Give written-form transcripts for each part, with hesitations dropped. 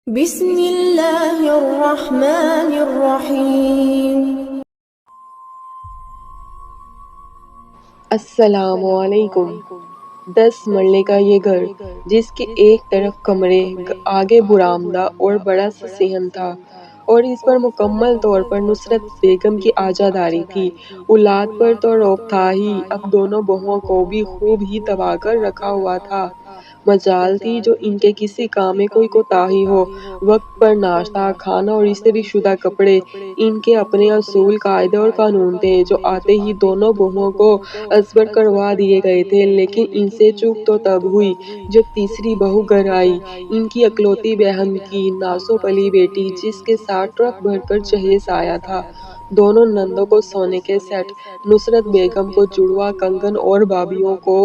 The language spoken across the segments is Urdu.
بسم اللہ الرحمن الرحیم۔ السلام علیکم۔ 10 مرلے کا یہ گھر، جس کے ایک طرف کمرے، آگے برآمدہ اور بڑا سا صحن تھا، اور اس پر مکمل طور پر نصرت بیگم کی عزاداری تھی۔ اولاد پر تو رعب تھا ہی، اب دونوں بہوؤں کو بھی خوب ہی دبا کر رکھا ہوا تھا۔ مجال تھی جو ان کے کسی کام میں کوئی کوتاہی ہو۔ وقت پر ناشتہ، کھانا اور استری شدہ کپڑے ان کے اپنے اصول، قاعدے اور قانون تھے، جو آتے ہی دونوں بہوؤں کو ازبر کروا دیے گئے تھے۔ لیکن ان سے چوک تو تب ہوئی جب تیسری بہو گھر آئی، ان کی اکلوتی بہن کی نازو پلی بیٹی، جس کے ساتھ ٹرک بھر کر جہیز آیا تھا۔ دونوں نندوں کو سونے کے سیٹ، نصرت بیگم کو جڑواں کنگن اور بھابھیوں کو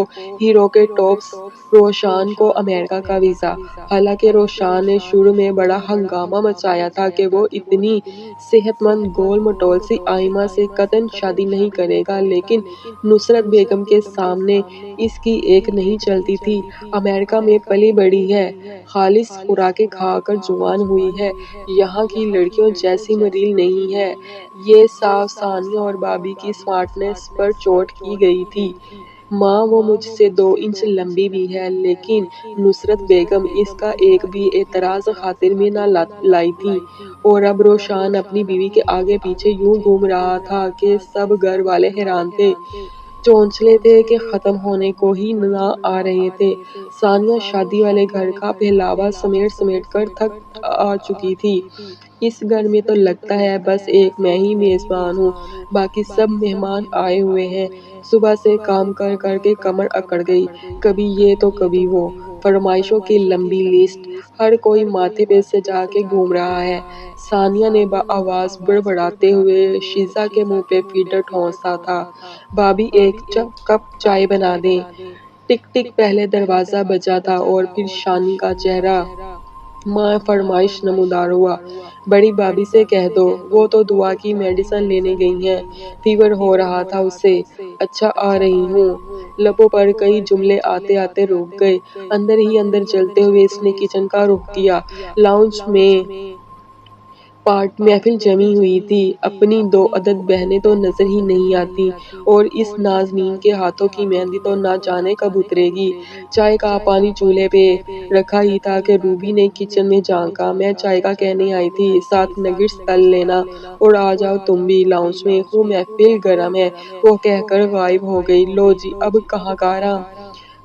ہیرو کے ٹاپس، روشان کو امریکہ کا ویزا۔ حالانکہ روشان نے شروع میں بڑا ہنگامہ مچایا تھا کہ وہ اتنی صحت مند گول مٹول سی آئمہ سے قطعاً شادی نہیں کرے گا، لیکن نصرت بیگم کے سامنے اس کی ایک نہیں چلتی تھی۔ امریکہ میں پلی بڑھی ہے، خالص خوراکیں کھا کر جوان ہوئی ہے، یہاں کی لڑکیوں جیسی مریل نہیں ہے۔ یہ صاف ثانیہ اور بھابھی کی اسمارٹنیس پر چوٹ کی گئی تھی۔ ماں وہ مجھ سے 2 انچ لمبی بھی ہے، لیکن نصرت بیگم اس کا ایک بھی اعتراض خاطر میں نہ لائی تھی، اور اب روشان اپنی بیوی کے آگے پیچھے یوں گھوم رہا تھا کہ سب گھر والے حیران تھے، چونچلے تھے کہ ختم ہونے کو ہی نہ آ رہے تھے۔ ثانیہ شادی والے گھر کا پہلاوا سمیٹ سمیٹ کر تھک آ چکی تھی۔ اس گھر میں تو لگتا ہے بس ایک میں ہی میزبان ہوں، باقی سب مہمان آئے ہوئے ہیں۔ صبح سے کام کر کر کے کمر اکڑ گئی، کبھی یہ تو کبھی وہ، فرمائشوں کی لمبی لسٹ، ہر کوئی ماتھے پہ سجا کے گھوم رہا ہے۔ ثانیہ نے بآواز بڑبڑاتے ہوئے شیزا کے منہ پہ فیڈر ٹھونسا تھا، بھابھی ایک کپ چائے بنا دیں۔ ٹک ٹک پہلے دروازہ بجا تھا اور پھر شانی کا چہرہ ماں فرمائش نمودار ہوا۔ بڑی بھابھی سے کہہ دو، وہ تو دوا کی میڈیسن لینے گئی ہیں، فیور ہو رہا تھا اسے۔ اچھا آ رہی ہوں۔ لبوں پر کئی جملے آتے آتے رک گئے، اندر ہی اندر جلتے ہوئے اس نے کچن کا رخ کیا۔ لاؤنج میں محفل جمی ہوئی تھی، اپنی 2 عدد بہنیں تو نظر ہی نہیں آتی، اور اس نازنین کے ہاتھوں کی مہندی تو نہ جانے کب اترے گی۔ چائے کا پانی چولہے پہ رکھا ہی تھا کہ روبی نے کچن میں جھانکا۔ میں چائے کا کہنے آئی تھی، ساتھ نگٹس تل لینا، اور آ جاؤ تم بھی، لاؤنج میں خوب محفل گرم ہے، وہ کہہ کر غائب ہو گئی۔ لو جی، اب کہاں کا آرام۔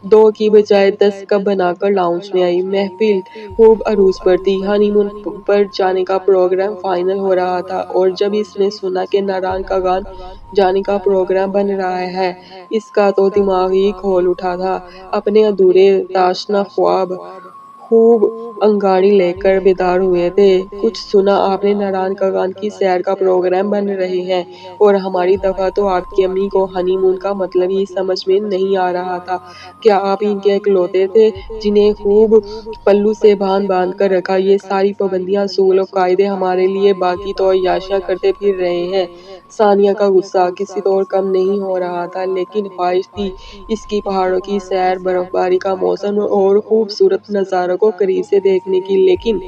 2 کی بجائے 10 کپ بنا کر لاؤنج میں آئی۔ محفل خوب عروج پر تھی، ہنی مون پر جانے کا پروگرام فائنل ہو رہا تھا، اور جب اس نے سنا کہ ناران کاغان جانے کا پروگرام بن رہا ہے، اس کا تو دماغ ہی کھول اٹھا تھا۔ اپنے ادھورے تاشنا خواب خوب انگاڑی لے کر بیدار ہوئے تھے۔ کچھ سنا آپ نے؟ ناران کاغان کی سیر کا پروگرام بن رہے ہیں، اور ہماری دفعہ تو آپ کی امی کو ہنی مون کا مطلب ہی سمجھ میں نہیں آ رہا تھا۔ کیا آپ ان کے اکلوتے تھے جنہیں خوب پلو سے باندھ باندھ کر رکھا؟ یہ ساری پابندیاں، اصول و قاعدے ہمارے لیے، باقی تو عیاشیاں کرتے پھر رہے ہیں۔ ثانیہ کا غصہ کسی طور کم نہیں ہو رہا تھا، لیکن خواہش تھی اس کی پہاڑوں کی سیر، برف باری کا موسم اور خوبصورت نظاروں کو قریب سے دیکھنے کی، لیکن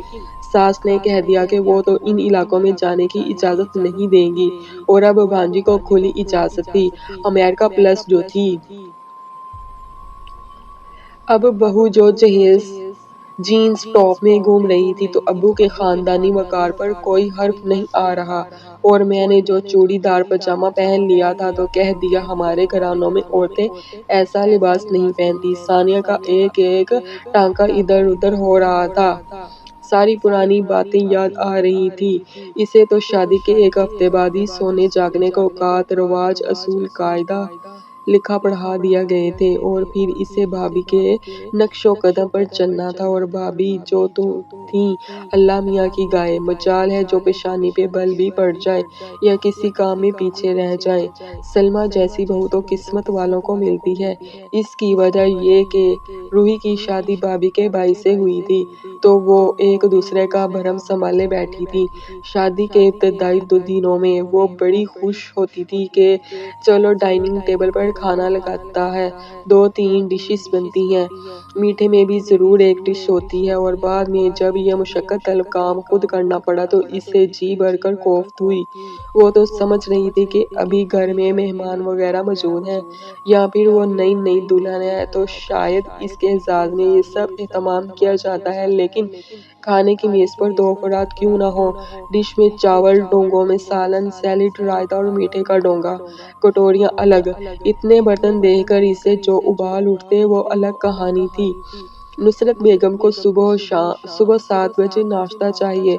ساس نے کہہ دیا کہ وہ تو ان علاقوں میں جانے کی اجازت نہیں دیں گی، اور اب بھانجی کو کھلی اجازت تھی، امریکہ پلس جو تھی۔ اب بہو جو جہیز جینز ٹاپ میں گھوم رہی تھی تو ابو کے خاندانی وقار پر کوئی حرف نہیں آ رہا، اور میں نے جو چوڑی دار پاجامہ پہن لیا تھا تو کہہ دیا ہمارے گھرانوں میں عورتیں ایسا لباس نہیں پہنتی۔ ثانیہ کا ایک ایک ٹانکا ادھر ادھر ہو رہا تھا، ساری پرانی باتیں یاد آ رہی تھی۔ اسے تو شادی کے ایک ہفتے بعد ہی سونے جاگنے کا اوقات، رواج، اصول، قاعدہ لکھا پڑھا دیا گئے تھے، اور پھر اسے بھابھی کے نقش و قدم پر چلنا تھا۔ اور بھابھی جو تو تھیں اللہ میاں کی گائے، مجال ہے جو پیشانی پہ بل بھی پڑ جائے یا کسی کام میں پیچھے رہ جائیں۔ سلمیٰ جیسی بہو تو قسمت والوں کو ملتی ہے۔ اس کی وجہ یہ کہ روحی کی شادی بھابھی کے بھائی سے ہوئی تھی، تو وہ ایک دوسرے کا بھرم سنبھالے بیٹھی تھیں۔ شادی کے ابتدائی دنوں میں وہ بڑی خوش ہوتی تھی کہ چلو ڈائننگ ٹیبل پر کھانا لگاتا ہے، 2-3 ڈشز بنتی ہیں، میٹھے میں بھی ضرور ایک ڈش ہوتی ہے، اور بعد میں جب یہ مشقت طلب کام خود کرنا پڑا تو اس سے جی بھر کر کوفت ہوئی۔ وہ تو سمجھ رہی تھی کہ ابھی گھر میں مہمان وغیرہ موجود ہیں، یا پھر وہ نئی دلہن ہے تو شاید اس کے اعزاز میں یہ سب اہتمام کیا جاتا ہے، لیکن کھانے کی میز پر 2 خوراک کیوں نہ ہو، ڈش میں چاول، ڈونگوں میں سالن، سیلیڈ، رائتا اور میٹھے کا ڈونگا، کٹوریاں الگ، اتنے برتن دیکھ کر اسے جو ابال اٹھتے وہ الگ کہانی تھی۔ نصرت بیگم کو صبح 7 بجے ناشتہ چاہیے،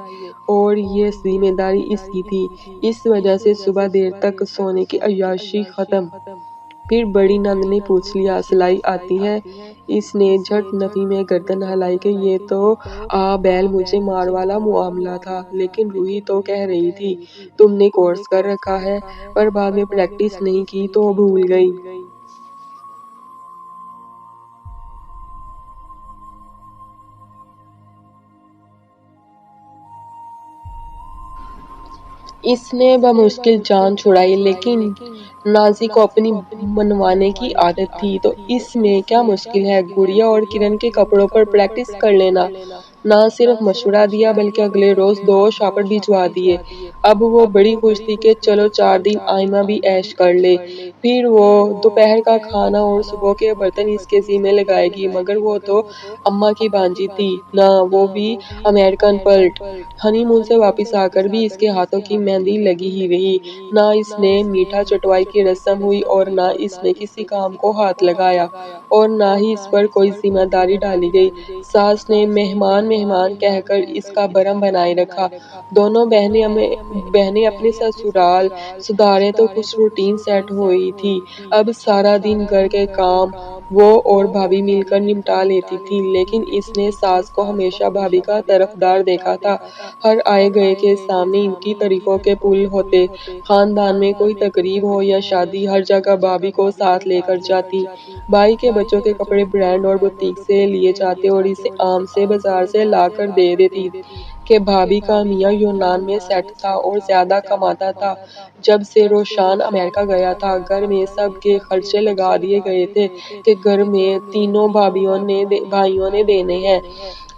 اور یہ ذمہ داری اس کی تھی، اس وجہ سے صبح دیر تک سونے کی عیاشی ختم۔ پھر بڑی نند نے پوچھ لیا، سلائی آتی ہے؟ اس نے جھٹ نفی میں گردن ہلائی کہ یہ تو بیل مجھے مار والا معاملہ تھا، لیکن روحی تو کہہ رہی تھی تم نے کورس کر رکھا ہے، پر بعد میں پریکٹس نہیں کی تو بھول گئی۔ اس نے بمشکل جان چھڑائی، لیکن نازی کو اپنی منوانے کی عادت تھی، تو اس میں کیا مشکل ہے؟ گڑیا اور کرن کے کپڑوں پر پریکٹس کر لینا۔ نہ صرف مشورہ دیا بلکہ اگلے روز 2 شاپر بھجوا دیے۔ اب وہ بڑی خوش تھی کہ چلو 4 دن آئمہ بھی عیش کر لے، پھر وہ دوپہر کا کھانا اور صبح کے برتن اس کے ذمہ لگائے گی، مگر وہ تو اماں کی بانجی تھی نا، وہ بھی امریکن پلٹ۔ ہنی مون سے واپس آ کر بھی اس کے ہاتھوں کی مہندی لگی ہی رہی، نہ اس نے میٹھا چٹوائی کی رسم ہوئی اور نہ اس نے کسی کام کو ہاتھ لگایا، اور نہ ہی اس پر کوئی ذمہ داری ڈالی گئی۔ ساس نے مہمان کہہ کر اس کا بھرم بنائے رکھا۔ دونوں بہنیں اپنے سسرال سدھاریں تو کچھ روٹین سیٹ ہوئی تھی۔ اب سارا دن گھر کے کام وہ اور بھابھی مل کر نمٹا لیتی تھی، لیکن اس نے ساس کو ہمیشہ بھابھی کا طرفدار دیکھا تھا۔ ہر آئے گئے کے سامنے ان کی تعریفوں کے پل ہوتے، خاندان میں کوئی تقریب ہو یا شادی، ہر جگہ بھابھی کو ساتھ لے کر جاتی۔ بھائی کے بچوں کے کپڑے برانڈ اور بوتیک سے لیے جاتے اور اسے عام سے بازار سے لا کر دے دیتی کہ بھابھی کا میاں یونان میں سیٹ تھا اور زیادہ کماتا تھا۔ جب سے روشان امریکہ گیا تھا، گھر میں سب کے خرچے لگا دیے گئے تھے کہ گھر میں تینوں بھائیوں نے دینے ہیں۔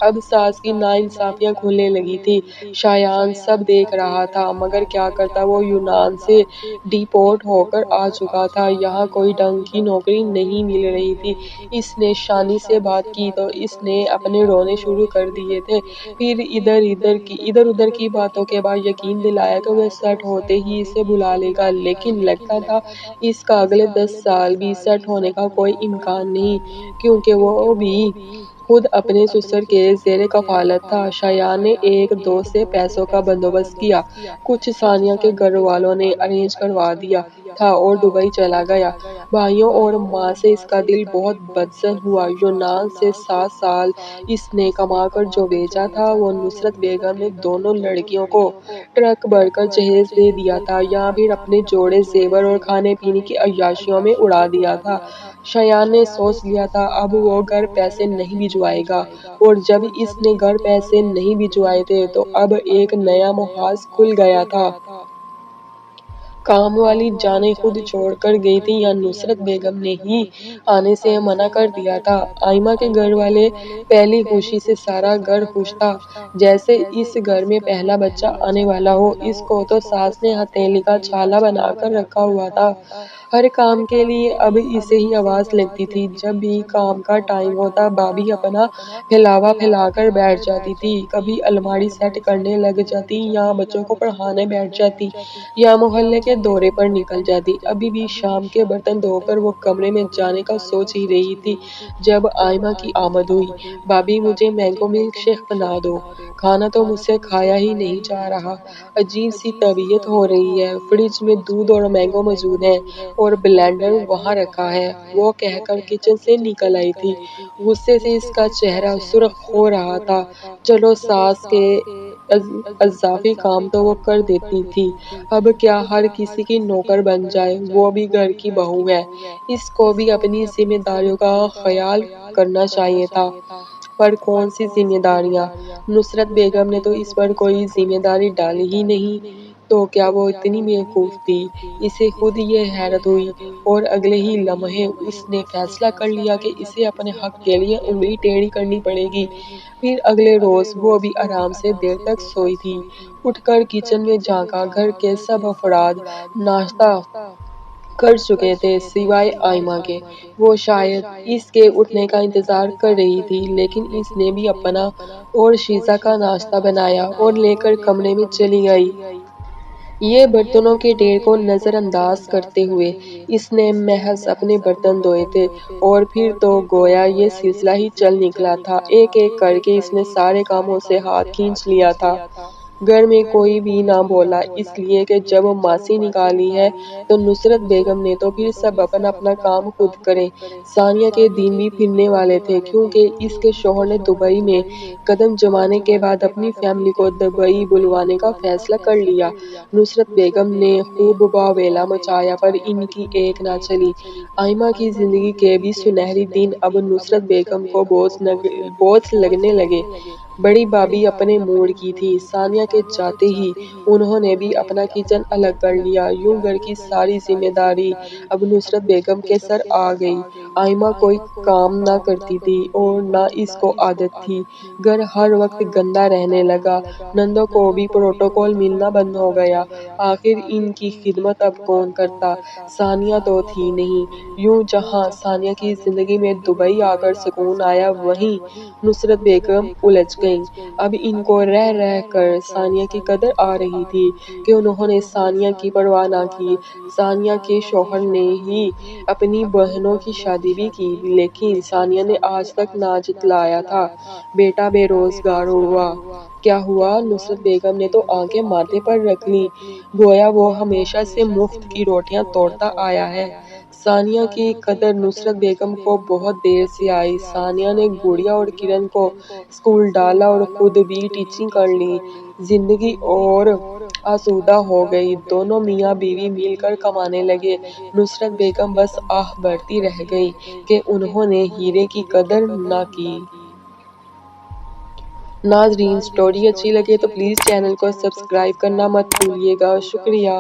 اب ساس کی ناانصافیاں کھلنے لگی تھی۔ شایان سب دیکھ رہا تھا، مگر کیا کرتا، وہ یونان سے ڈیپورٹ ہو کر آ چکا تھا، یہاں کوئی ڈھنگ کی نوکری نہیں مل رہی تھی۔ اس نے شانی سے بات کی تو اس نے اپنے رونے شروع کر دیے تھے، پھر ادھر ادھر کی باتوں کے بعد یقین دلایا کہ وہ سیٹ ہوتے ہی اسے بلا لے گا، لیکن لگتا تھا اس کا اگلے 10 سال بھی سیٹ ہونے کا کوئی امکان نہیں، کیونکہ وہ بھی خود اپنے سسر کے زیر کفالت تھا۔ شایان نے ایک دوست سے پیسوں کا بندوبست کیا، کچھ ثانیہ کے گھر والوں نے ارینج کروا دیا تھا اور دبئی چلا گیا۔ بھائیوں اور ماں سے اس کا دل بہت بدظن ہوا۔ یونان سے 7 سال اس نے کما کر جو بھیجا تھا، وہ نصرت بیگم نے دونوں لڑکیوں کو ٹرک بھر کر جہیز دے دیا تھا، یا پھر اپنے جوڑے زیور اور کھانے پینے کی عیاشیوں میں اڑا دیا تھا۔ شایان نے سوچ لیا تھا اب وہ گھر پیسے نہیں بھجوائے گا، اور جب اس نے گھر پیسے نہیں بھجوائے تھے تو اب ایک نیا محاذ کھل گیا تھا۔ کام والی جانیں خود چھوڑ کر گئی تھی یا نصرت بیگم نے ہی آنے سے منع کر دیا تھا؟ آئمہ کے گھر والے پہلی خوشی سے سارا گھر خوش تھا، جیسے اس گھر میں پہلا بچہ آنے والا ہو۔ اس کو تو ساس نے ہتھیلی کا چھالا بنا کر رکھا ہوا تھا، ہر کام کے لیے اب اسے ہی آواز لگتی تھی۔ جب بھی کام کا ٹائم ہوتا، بھابھی اپنا پھیلاوا پھیلا کر بیٹھ جاتی تھی، کبھی الماری سیٹ کرنے لگ جاتی، یا بچوں کو پڑھانے بیٹھ جاتی، یا محلے کے دورے پر نکل جاتی۔ ابھی بھی شام کے برتن دھو کر وہ کمرے میں جانے کا سوچ ہی رہی تھی جب آئمہ کی آمد ہوئی۔ بھابھی مجھے مینگو ملک شیک بنا دو، کھانا تو مجھ سے کھایا ہی نہیں جا رہا، عجیب سی طبیعت ہو رہی ہے، فریج میں دودھ اور مینگو موجود ہیں اور بلینڈر وہاں رکھا ہے، وہ کہہ کر کچن سے نکل آئی تھی۔ غصے سے اس کا چہرہ سرخ ہو رہا تھا۔ چلو ساس کے اضافی کام تو وہ کر دیتی تھی، اب کیا ہر کسی کی نوکر بن جائے؟ وہ بھی گھر کی بہو ہے، اس کو بھی اپنی ذمہ داریوں کا خیال کرنا چاہیے تھا۔ پر کون سی ذمہ داریاں؟ نصرت بیگم نے تو اس پر کوئی ذمہ داری ڈالی ہی نہیں۔ تو کیا وہ اتنی بیوقوف تھی؟ اسے خود یہ حیرت ہوئی اور اگلے ہی لمحے اس نے فیصلہ کر لیا کہ اسے اپنے حق کے لیے انگلی ٹیڑھی کرنی پڑے گی۔ پھر اگلے روز وہ بھی آرام سے دیر تک سوئی تھی۔ اٹھ کر کچن میں جھانکا، گھر کے سب افراد ناشتہ کر چکے تھے سوائے آئمہ کے۔ وہ شاید اس کے اٹھنے کا انتظار کر رہی تھی، لیکن اس نے بھی اپنا اور شیزہ کا ناشتہ بنایا اور لے کر کمرے میں چلی گئی۔ یہ برتنوں کے ڈھیر کو نظر انداز کرتے ہوئے اس نے محض اپنے برتن دھوئے تھے اور پھر تو گویا یہ سلسلہ ہی چل نکلا تھا۔ ایک ایک کر کے اس نے سارے کاموں سے ہاتھ کھینچ لیا تھا۔ گھر میں کوئی بھی نہ بولا، اس لیے کہ جب ماسی نکالی ہے تو نصرت بیگم نے تو پھر سب اپنا اپنا کام خود کریں۔ ثانیہ کے دن بھی پھرنے والے تھے، کیونکہ اس کے شوہر نے دبئی میں قدم جمانے کے بعد اپنی فیملی کو دبئی بلوانے کا فیصلہ کر لیا۔ نصرت بیگم نے خوب واویلا مچایا، پر ان کی ایک نہ چلی۔ آئمہ کی زندگی کے بھی سنہری دن اب نصرت بیگم کو بوجھ لگنے لگے۔ بڑی بھابھی اپنے موڈ کی تھی۔ ثانیہ کے جاتے ہی انہوں نے بھی اپنا کچن الگ کر لیا۔ یوں گھر کی ساری ذمہ داری اب نصرت بیگم کے سر آ گئی۔ آئمہ کوئی کام نہ کرتی تھی اور نہ اس کو عادت تھی۔ گھر ہر وقت گندا رہنے لگا۔ نندوں کو بھی پروٹوکول ملنا بند ہو گیا۔ آخر ان کی خدمت اب کون کرتا؟ ثانیہ تو تھی نہیں۔ یوں جہاں ثانیہ کی زندگی میں دبئی آ کر سکون آیا، وہیں نصرت بیگم الجھ گئیں۔ اب ان کو رہ رہ کر ثانیہ کی قدر آ رہی تھی کہ انہوں نے ثانیہ کی پرواہ نہ کی۔ ثانیہ کے شوہر نے ہی اپنی بہنوں کی شادی بھی کی، لیکن ثانیہ نے آج تک نہ جتلایا تھا۔ بیٹا بے روزگار ہوا۔ کیا ہوا؟ نصرت بیگم نے تو آنکھیں ماتھے پر رکھ لیں، گویا وہ ہمیشہ سے مفت کی روٹیاں توڑتا آیا ہے۔ ثانیہ کی قدر نصرت بیگم کو بہت دیر سے آئی۔ ثانیہ نے گڑیا اور کرن کو اسکول ڈالا اور خود بھی ٹیچنگ کر لی۔ زندگی اور آسودہ ہو گئی۔ دونوں میاں بیوی مل کر کمانے لگے۔ نصرت بیگم بس آہ بھرتی رہ گئیں کہ انہوں نے ہیرے کی قدر نہ کی۔ ناظرین، سٹوری اچھی لگے تو پلیز چینل کو سبسکرائب کرنا مت بھولیے گا۔ شکریہ۔